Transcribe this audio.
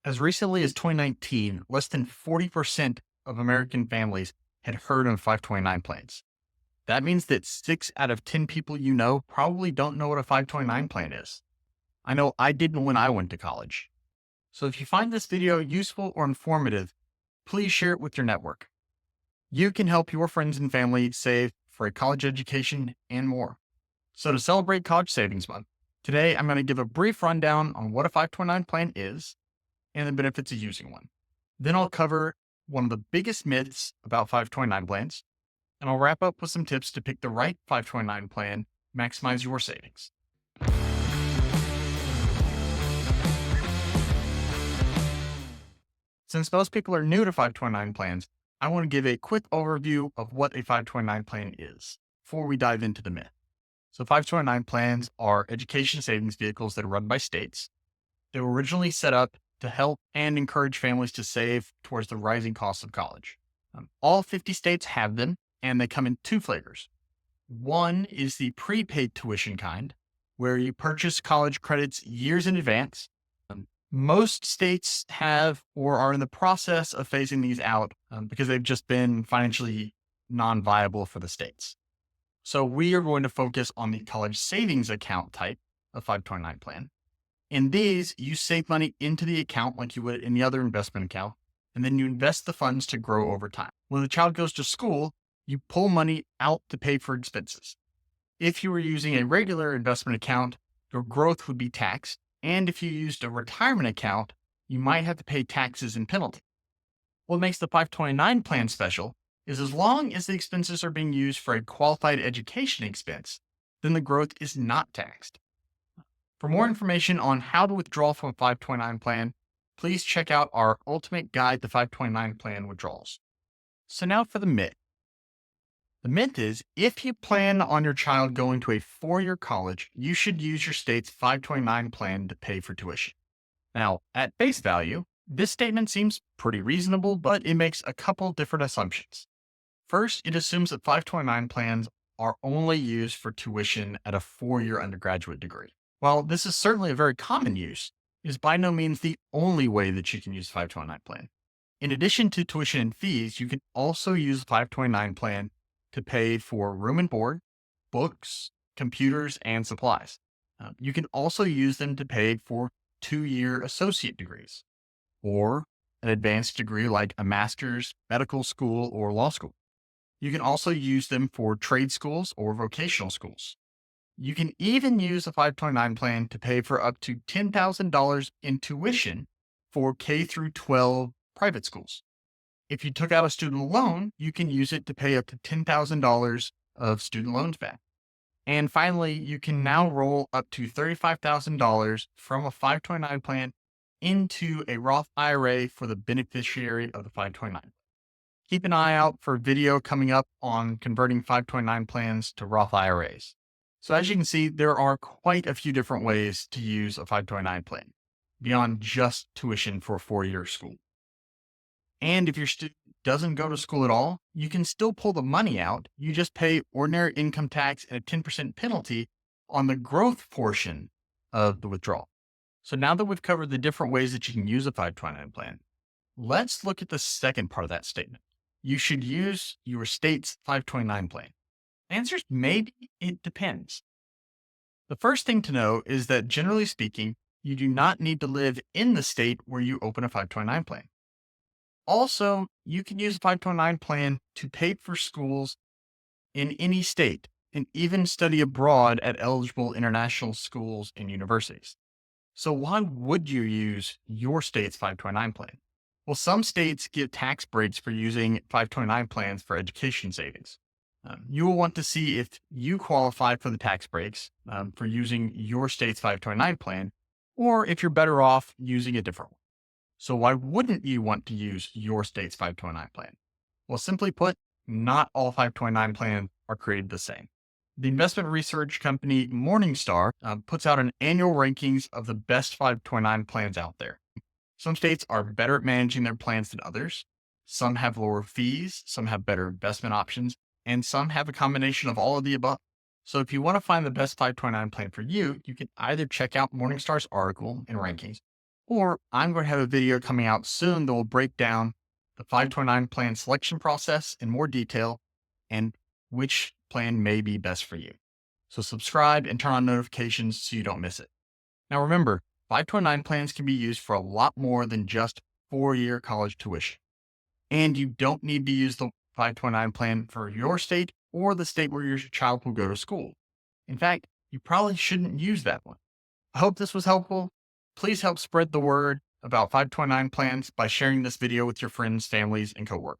As recently as 2019, less than 40% of American families had heard of 529 plans. That means that 6 out of 10 people you know probably don't know what a 529 plan is. I know I didn't when I went to college. So if you find this video useful or informative, please share it with your network. You can help your friends and family save for a college education and more. So to celebrate College Savings Month, today I'm going to give a brief rundown on what a 529 plan is and the benefits of using one. Then I'll cover one of the biggest myths about 529 plans, and I'll wrap up with some tips to pick the right 529 plan, maximize your savings. Since most people are new to 529 plans, I want to give a quick overview of what a 529 plan is before we dive into the myth. So 529 plans are education savings vehicles that are run by states. They were originally set up to help and encourage families to save towards the rising costs of college. All 50 states have them, and they come in two flavors. One is the prepaid tuition kind, where you purchase college credits years in advance. Most states have or are in the process of phasing these out because they've just been financially non-viable for the states. So we are going to focus on the college savings account type of 529 plan. In these, you save money into the account like you would any other investment account, and then you invest the funds to grow over time. When the child goes to school, you pull money out to pay for expenses. If you were using a regular investment account, your growth would be taxed. And if you used a retirement account, you might have to pay taxes and penalties. What makes the 529 plan special is as long as the expenses are being used for a qualified education expense, then the growth is not taxed. For more information on how to withdraw from a 529 plan, please check out our Ultimate Guide to 529 Plan Withdrawals. So now for the myth. The myth is if you plan on your child going to a 4-year college, you should use your state's 529 plan to pay for tuition. Now, at face value, this statement seems pretty reasonable, but it makes a couple different assumptions. First, it assumes that 529 plans are only used for tuition at a 4-year undergraduate degree. While this is certainly a very common use, it is by no means the only way that you can use the 529 plan. In addition to tuition and fees, you can also use the 529 plan to pay for room and board, books, computers, and supplies. You can also use them to pay for 2-year associate degrees or an advanced degree like a master's, medical school, or law school. You can also use them for trade schools or vocational schools. You can even use a 529 plan to pay for up to $10,000 in tuition for K through 12 private schools. If you took out a student loan, you can use it to pay up to $10,000 of student loans back. And finally, you can now roll up to $35,000 from a 529 plan into a Roth IRA for the beneficiary of the 529. Keep an eye out for a video coming up on converting 529 plans to Roth IRAs. So as you can see, there are quite a few different ways to use a 529 plan beyond just tuition for a 4-year school. And if your student doesn't go to school at all, you can still pull the money out. You just pay ordinary income tax and a 10% penalty on the growth portion of the withdrawal. So now that we've covered the different ways that you can use a 529 plan, let's look at the second part of that statement. You should use your state's 529 plan. The answer is maybe it depends. The first thing to know is that generally speaking, you do not need to live in the state where you open a 529 plan. Also, you can use a 529 plan to pay for schools in any state and even study abroad at eligible international schools and universities. So why would you use your state's 529 plan? Well, some states give tax breaks for using 529 plans for education savings. You will want to see if you qualify for the tax breaks for using your state's 529 plan, or if you're better off using a different one. So why wouldn't you want to use your state's 529 plan? Well, simply put, not all 529 plans are created the same. The investment research company Morningstar puts out an annual rankings of the best 529 plans out there. Some states are better at managing their plans than others. Some have lower fees, some have better investment options, and some have a combination of all of the above. So if you want to find the best 529 plan for you, you can either check out Morningstar's article and rankings, Or I'm going to have a video coming out soon that will break down the 529 plan selection process in more detail and which plan may be best for you. So subscribe and turn on notifications so you don't miss it. Now remember, 529 plans can be used for a lot more than just 4-year college tuition. And you don't need to use the 529 plan for your state or the state where your child will go to school. In fact, you probably shouldn't use that one. I hope this was helpful. Please help spread the word about 529 plans by sharing this video with your friends, families, and coworkers.